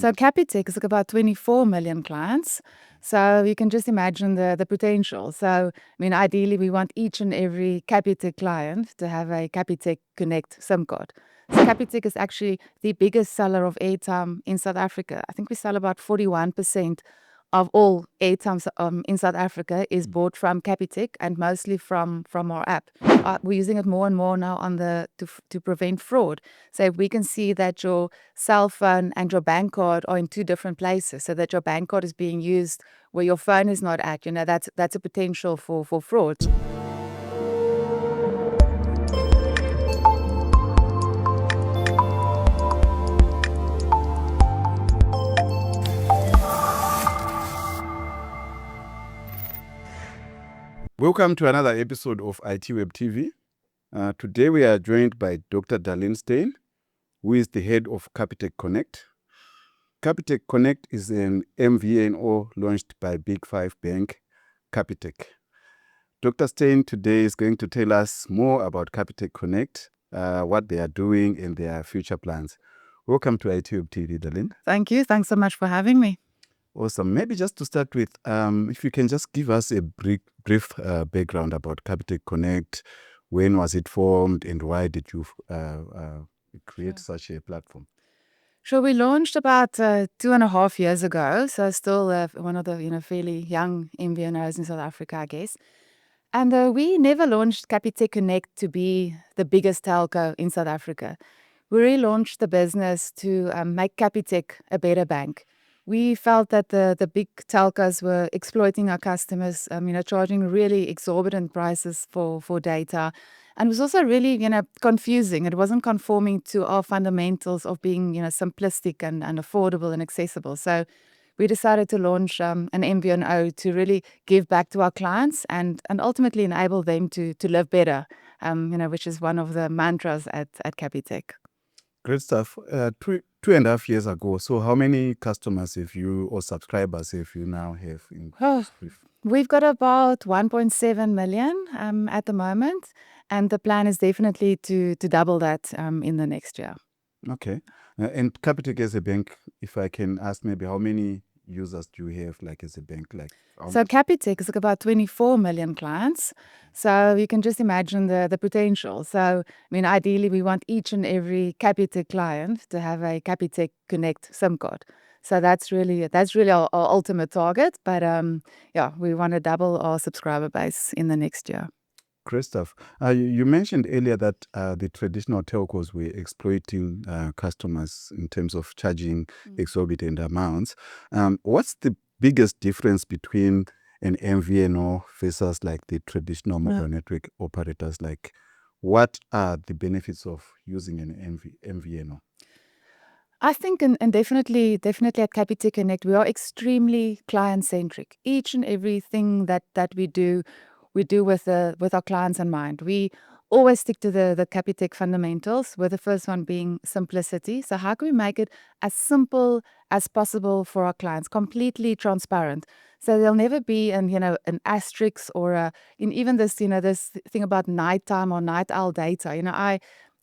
So Capitec is about 24 million clients. So you can just imagine the potential. So, I mean, ideally, we want each and every Capitec client to have a Capitec Connect SIM card. So Capitec is actually the biggest seller of airtime in South Africa. I think we sell about 41% of all airtime in South Africa is bought from Capitec and mostly from our app. We're using it more and more now to prevent fraud. So if we can see that your cell phone and your bank card are in two different places, so that your bank card is being used where your phone is not at, that's a potential for fraud. Welcome to another episode of ITWeb TV. Today we are joined by Dr. Darlene Steyn, who is the head of Capitec Connect. Capitec Connect is an MVNO launched by Big Five bank, Capitec. Dr. Steyn today is going to tell us more about Capitec Connect, what they are doing and their future plans. Welcome to ITWeb TV, Darlene. Thank you. Thanks so much for having me. Awesome. Maybe just to start with, if you can just give us a brief background about Capitec Connect. When was it formed and why did you create such a platform? Sure, we launched about 2.5 years ago, so still one of the fairly young MVNOs in South Africa, I guess. And we never launched Capitec Connect to be the biggest telco in South Africa. We relaunched the business to make Capitec a better bank. We felt that the big telcos were exploiting our customers, charging really exorbitant prices for data. And it was also really, confusing. It wasn't conforming to our fundamentals of being, simplistic and affordable and accessible. So we decided to launch an MVNO to really give back to our clients and ultimately enable them to live better, which is one of the mantras at Capitec. Great stuff. 2.5 years ago, so how many customers have you or subscribers have you now have? We've got about 1.7 million at the moment, and the plan is definitely to double that in the next year. Okay. And Capitec as a bank, if I can ask maybe how many users do you have as a bank? So Capitec is about 24 million clients. So you can just imagine the potential. So, I mean, ideally, we want each and every Capitec client to have a Capitec Connect SIM card. So that's really our ultimate target. But we want to double our subscriber base in the next year. Great stuff. You mentioned earlier that the traditional telcos were exploiting customers in terms of charging exorbitant amounts. What's the biggest difference between an MVNO versus the traditional mobile network operators? What are the benefits of using an MVNO? I think, and definitely at Capitec Connect, we are extremely client-centric. Each and everything that we do with our clients in mind. We always stick to the Capitec fundamentals, with the first one being simplicity. So how can we make it as simple as possible for our clients, completely transparent? So there'll never be an asterisk or even this thing about nighttime or night owl data.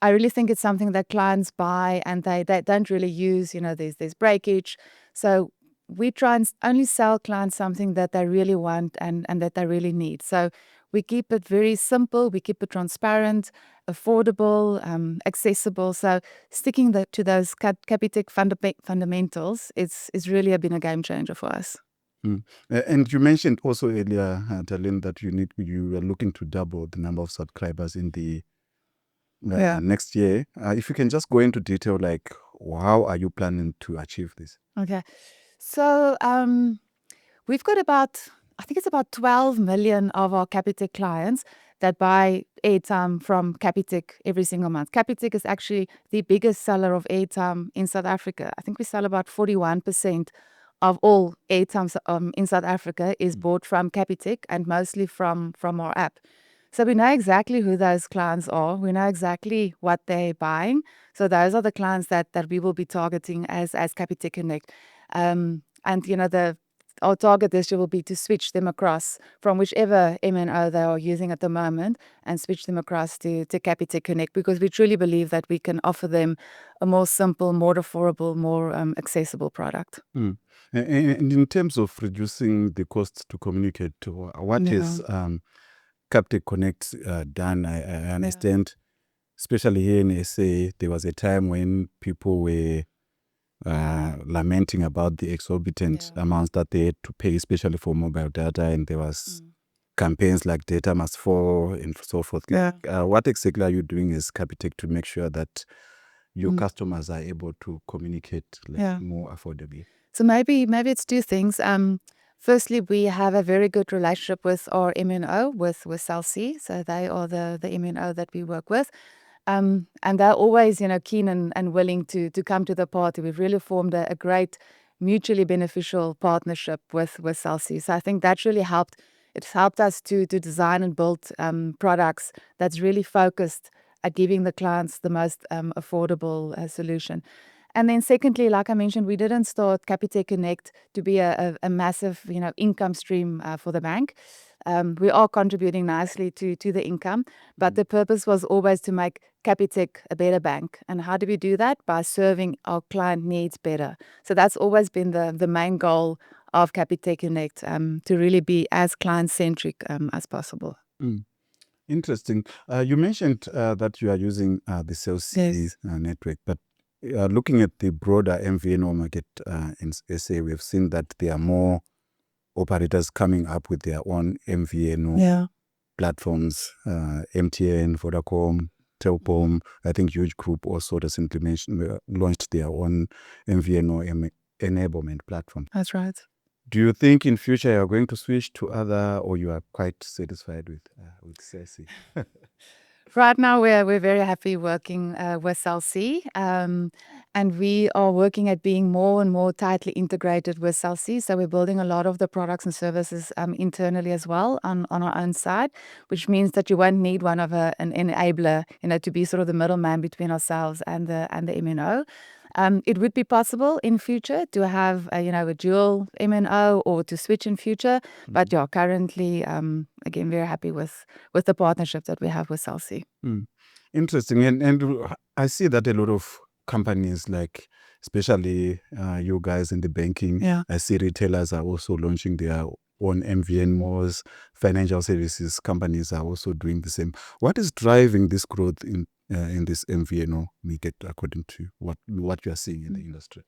I really think it's something that clients buy and they don't really use. There's breakage. So we try and only sell clients something that they really want and that they really need. So we keep it very simple, we keep it transparent, affordable, accessible. So sticking to those Capitec fundamentals is really been a game changer for us. And you mentioned also earlier, Darlene, that you are looking to double the number of subscribers in the next year. If you can just go into detail, how are you planning to achieve this? Okay. So we've got I think it's about 12 million of our Capitec clients that buy airtime from Capitec every single month. Capitec is actually the biggest seller of airtime in South Africa. I think we sell about 41% of all airtime in South Africa is bought from Capitec and mostly from our app. So we know exactly who those clients are. We know exactly what they're buying. So those are the clients that we will be targeting as Capitec Connect. our target this year will be to switch them across from whichever MNO they are using at the moment and switch them across to Capitec Connect, because we truly believe that we can offer them a more simple, more affordable, more accessible product. And in terms of reducing the costs to communicate, what is Capitec Connect done? I understand, especially here in SA, there was a time when people were lamenting about the exorbitant amounts that they had to pay, especially for mobile data, and there was campaigns like data must fall and so forth. What exactly are you doing as Capitec to make sure that your customers are able to communicate more affordably? So maybe it's two things. Firstly, we have a very good relationship with our MNO, with Celi. So they are the MNO that we work with. And they're always, keen and willing to come to the party. We've really formed a great mutually beneficial partnership with Celi. So I think that's really helped. It's helped us to design and build products that's really focused at giving the clients the most affordable solution. And then secondly, like I mentioned, we didn't start Capitec Connect to be a massive, income stream for the bank. We are contributing nicely to the income, but the purpose was always to make Capitec a better bank. And how do we do that? By serving our client needs better. So that's always been the main goal of Capitec Connect, to really be as client-centric as possible. Interesting. You mentioned that you are using the Celi network, but looking at the broader MVNO market in SA, we've seen that there are more operators coming up with their own MVNO platforms. MTN, Vodacom, Telkom, I think Huge Group also recently launched their own MVNO enablement platform. That's right. Do you think in future you're going to switch to other, or you are quite satisfied with Celi? Right now, we're very happy working with Celi, and we are working at being more and more tightly integrated with Celi. So we're building a lot of the products and services internally as well on our own side, which means that you won't need one of an enabler, to be sort of the middleman between ourselves and the MNO. It would be possible in future to have a dual MNO or to switch in future, but currently again very happy with the partnership that we have with Celi. Interesting, and I see that a lot of companies, like especially you guys in the banking, I see retailers are also launching their own MVNOs. Financial services companies are also doing the same. What is driving this growth in this MVNO market, according to what you are seeing in the industry?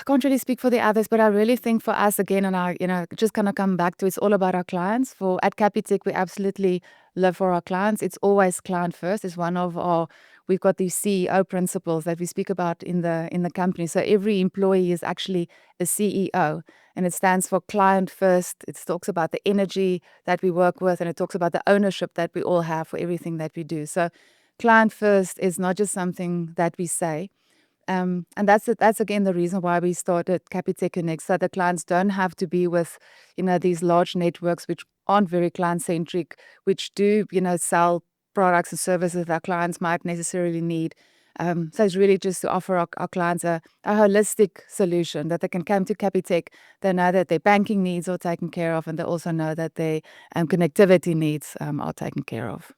I can't really speak for the others, but I really think for us, again, and I just kind of come back to, it's all about our clients. At Capitec, we absolutely live for our clients. It's always client first. It's one of our, we've got these CEO principles that we speak about in the company. So every employee is actually a CEO, and it stands for client first. It talks about the energy that we work with, and it talks about the ownership that we all have for everything that we do. So client first is not just something that we say. And that's again the reason why we started Capitec Connect, so the clients don't have to be with these large networks which aren't very client-centric, which do sell products and services that our clients might necessarily need. So it's really just to offer our clients a holistic solution, that they can come to Capitec, they know that their banking needs are taken care of, and they also know that their connectivity needs are taken care of.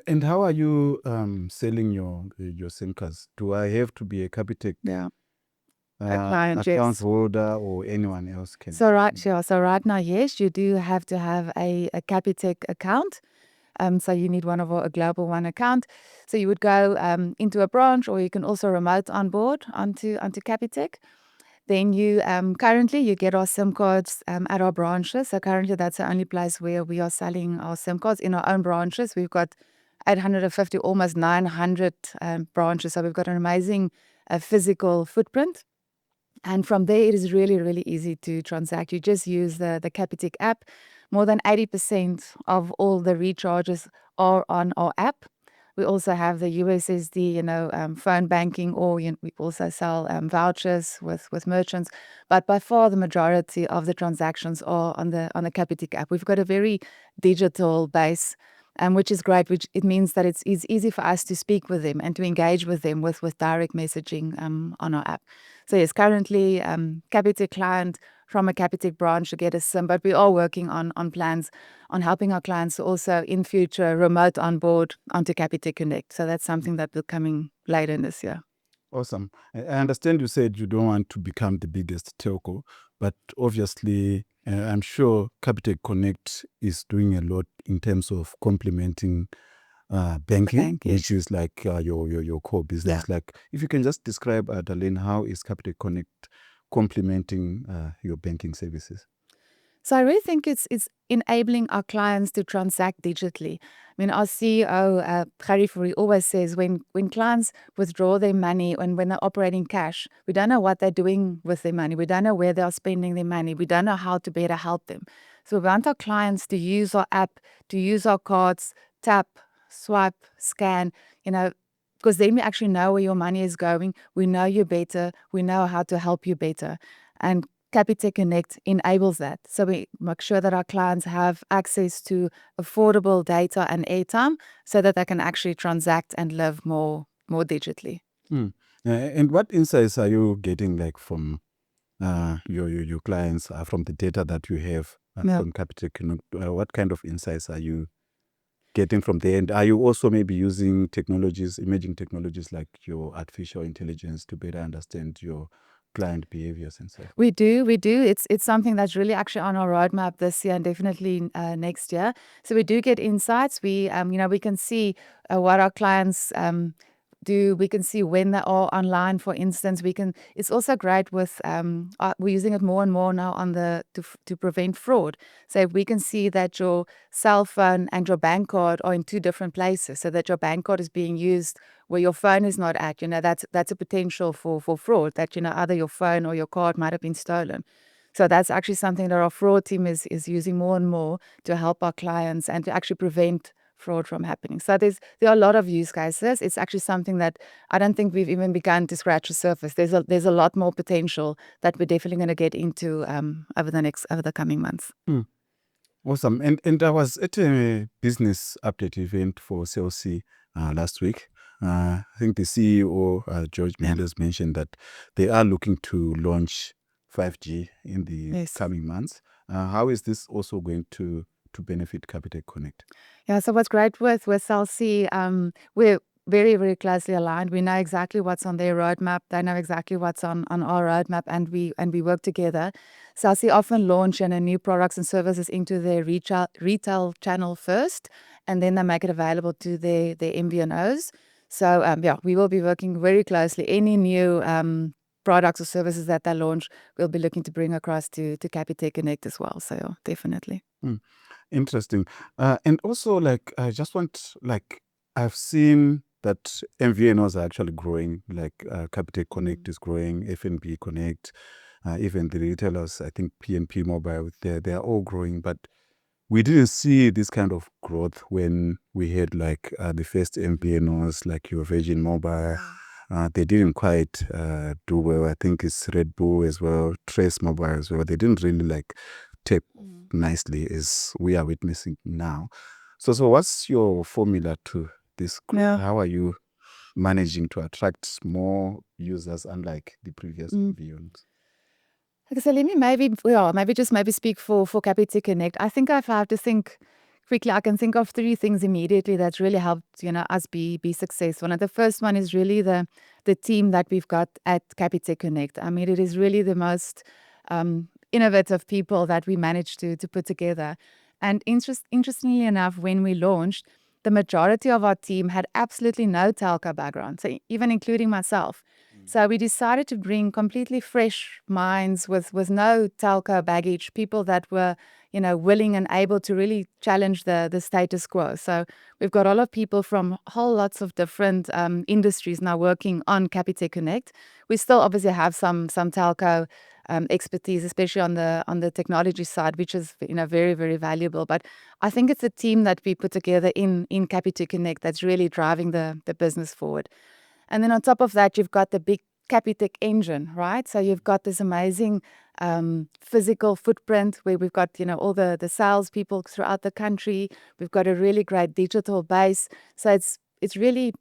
And how are you selling your SIM cards? Do I have to be a Capitec client, account holder, or anyone else can? So right now, yes, you do have to have a Capitec account. So you need a global one account. So you would go into a branch, or you can also remote on board onto Capitec. Then you currently you get our SIM cards at our branches. So currently that's the only place where we are selling our SIM cards, in our own branches. We've got 850, almost 900 branches. So we've got an amazing physical footprint. And from there, it is really, really easy to transact. You just use the Capitec app. More than 80% of all the recharges are on our app. We also have the USSD, phone banking, or we also sell vouchers with merchants. But by far, the majority of the transactions are on the Capitec app. We've got a very digital base, which is great. Which it means that it's easy for us to speak with them and to engage with them with direct messaging on our app. So yes, currently Capitec client from a Capitec branch to get a SIM, but we are working on plans on helping our clients to also in future remote onboard onto Capitec Connect. So that's something that will coming later in this year. Awesome. I understand you said you don't want to become the biggest telco, but obviously, I'm sure Capitec Connect is doing a lot in terms of complementing banking, Bank, yes. which is like your core business. Yeah. Like, if you can just describe, Darlene, how is Capitec Connect complementing your banking services? So I really think it's enabling our clients to transact digitally. I mean, our CEO, Gary Fourie, always says when clients withdraw their money and when they're operating cash, we don't know what they're doing with their money. We don't know where they're spending their money. We don't know how to better help them. So we want our clients to use our app, to use our cards, tap, swipe, scan, because then we actually know where your money is going. We know you better. We know how to help you better. And Capitec Connect enables that. So we make sure that our clients have access to affordable data and airtime so that they can actually transact and live more digitally. And what insights are you getting like from your clients, from the data that you have Yeah. from Capitec Connect? What kind of insights are you getting from there? And are you also maybe using emerging technologies like your artificial intelligence to better understand your client behaviors and so? We do. It's something that's really actually on our roadmap this year and definitely next year. So we do get insights. We we can see what our clients do. We can see when they are online, for instance. It's also great with we're using it more and more now on to prevent fraud. So if we can see that your cell phone and your bank card are in two different places, so that your bank card is being used where your phone is not at, that's a potential for fraud, that either your phone or your card might have been stolen. So that's actually something that our fraud team is using more and more to help our clients and to actually prevent fraud from happening. So there are a lot of use cases. It's actually something that I don't think we've even begun to scratch the surface. There's a lot more potential that we're definitely going to get into over the coming months. Awesome. And I was at a business update event for Celi last week. I think the CEO, George Mendes, mentioned that they are looking to launch 5G in the coming months. How is this also going to benefit Capitec Connect? Yeah, so what's great with Celi, we're very, very closely aligned. We know exactly what's on their roadmap. They know exactly what's on our roadmap, and we work together. Celi often launch new products and services into their retail channel first, and then they make it available to their MVNOs. So we will be working very closely. Any new products or services that they launch, we'll be looking to bring across to Capitec Connect as well. So definitely. Interesting. And also, like, I just want, like, I've seen that MVNOs are actually growing, like Capitec Connect is growing, FNB Connect, even the retailers, I think PNP Mobile, they're all growing, but we didn't see this kind of growth when we had like the first MVNOs, like your Virgin Mobile. They didn't quite do well. I think it's Red Bull as well, Trace Mobile as well. They didn't really like take nicely as we are witnessing now. So what's your formula to this? How are you managing to attract more users unlike the previous MVNOs? Okay, so let me maybe speak for Capitec Connect. I think if I have to think quickly, I can think of three things immediately that's really helped us be successful. And the first one is really the team that we've got at Capitec Connect. I mean, it is really the most innovative people that we managed to put together. And interestingly enough, when we launched, the majority of our team had absolutely no telco background, so even including myself. So we decided to bring completely fresh minds with no telco baggage, people that were, willing and able to really challenge the status quo. So we've got all of people from whole lots of different industries now working on Capitec Connect. We still obviously have some telco expertise, especially on the technology side, which is very, very valuable. But I think it's a team that we put together in Capitec Connect that's really driving the business forward. And then on top of that, you've got the big Capitec engine, right? So you've got this amazing physical footprint where we've got all the sales people throughout the country. We've got a really great digital base. So it's really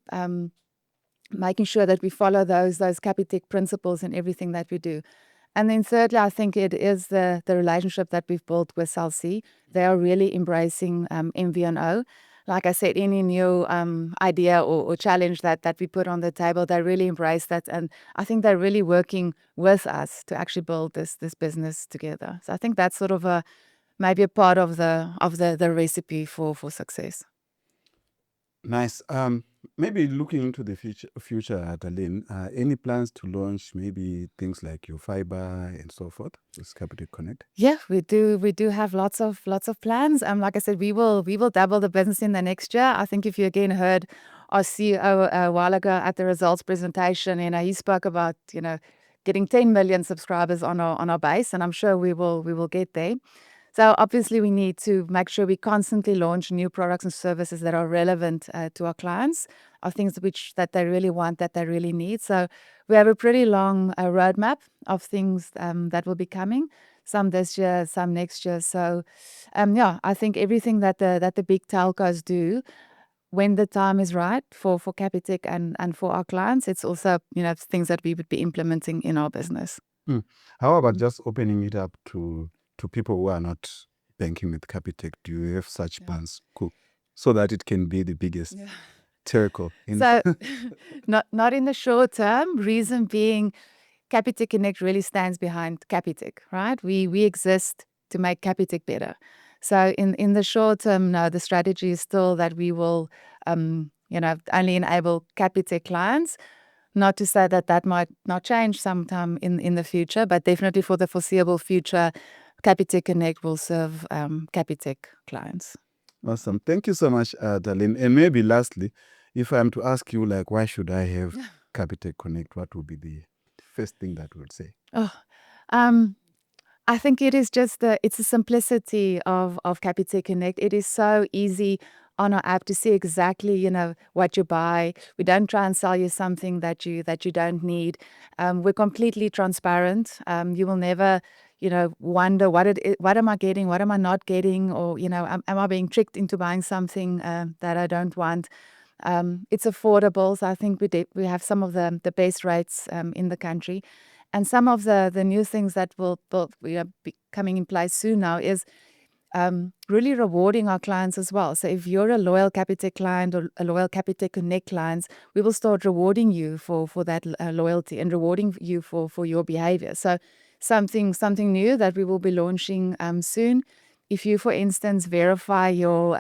making sure that we follow those Capitec principles in everything that we do. And then thirdly, I think it is the relationship that we've built with Celi. They are really embracing MVNO. Like I said, any new idea or challenge that we put on the table, they really embrace that. And I think they're really working with us to actually build this business together. So I think that's sort of maybe a part of the recipe for success. Nice. Maybe looking into the future, Darlene, any plans to launch maybe things like your fiber and so forth with Capitec Connect? Yeah, we do. We do have lots of plans. Like I said, we will double the business in the next year. I think if you again heard our CEO a while ago at the results presentation, he spoke about getting 10 million subscribers on our base, and I'm sure we will get there. So obviously, we need to make sure we constantly launch new products and services that are relevant to our clients, or things that they really want, that they really need. So we have a pretty long roadmap of things that will be coming. Some this year, some next year. So, yeah, I think everything that the big telcos do, when the time is right for Capitec and for our clients, it's also things that we would be implementing in our business. How about just opening it up to people who are not banking with Capitec? Do you have such plans? Cool. So that it can be the biggest telco in So, not in the short term. Reason being, Capitec Connect really stands behind Capitec, right? We exist to make Capitec better. So in the short term, no, the strategy is still that we will, only enable Capitec clients. Not to say that might not change sometime in the future, but definitely for the foreseeable future, Capitec Connect will serve Capitec clients. Awesome. Thank you so much, Darlene. And maybe lastly, if I'm to ask you, like, why should I have Capitec Connect? What would be the first thing that you would say? Oh, I think it is just it's the simplicity of Capitec Connect. It is so easy on our app to see exactly, what you buy. We don't try and sell you something that you don't need. We're completely transparent. You will never, wonder what am I getting, what am I not getting, or am I being tricked into buying something that I don't want. It's affordable, so I think we have some of the best rates in the country. And some of the new things that will be coming in place soon now is really rewarding our clients as well. So if you're a loyal Capitec client or a loyal Capitec Connect client, we will start rewarding you for that loyalty and rewarding you for your behavior. So something new that we will be launching soon. If you, for instance, verify your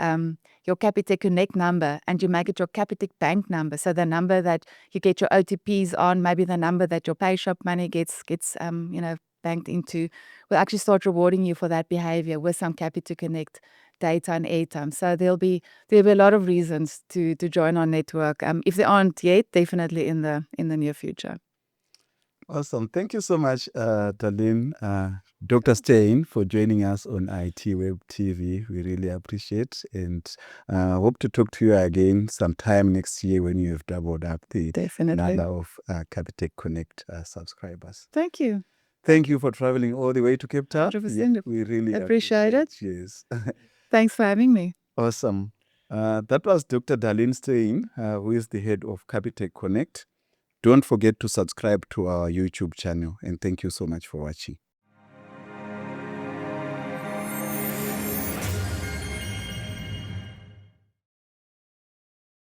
Capitec Connect number and you make it your Capitec bank number, so the number that you get your OTPs on, maybe the number that your PayShop money gets banked into, we'll actually start rewarding you for that behavior with some Capitec Connect data and airtime. So there'll be a lot of reasons to join our network. If there aren't yet, definitely in the near future. Awesome. Thank you so much, Darlene, Dr. Stein, for joining us on ITWeb TV. We really appreciate and hope to talk to you again sometime next year when you have doubled up the number of Capitec Connect subscribers. Thank you. Thank you for traveling all the way to Cape Town. 100%. We really appreciate it. Yes. Thanks for having me. Awesome. That was Dr. Darlene Stein, who is the head of Capitec Connect. Don't forget to subscribe to our YouTube channel, and thank you so much for watching.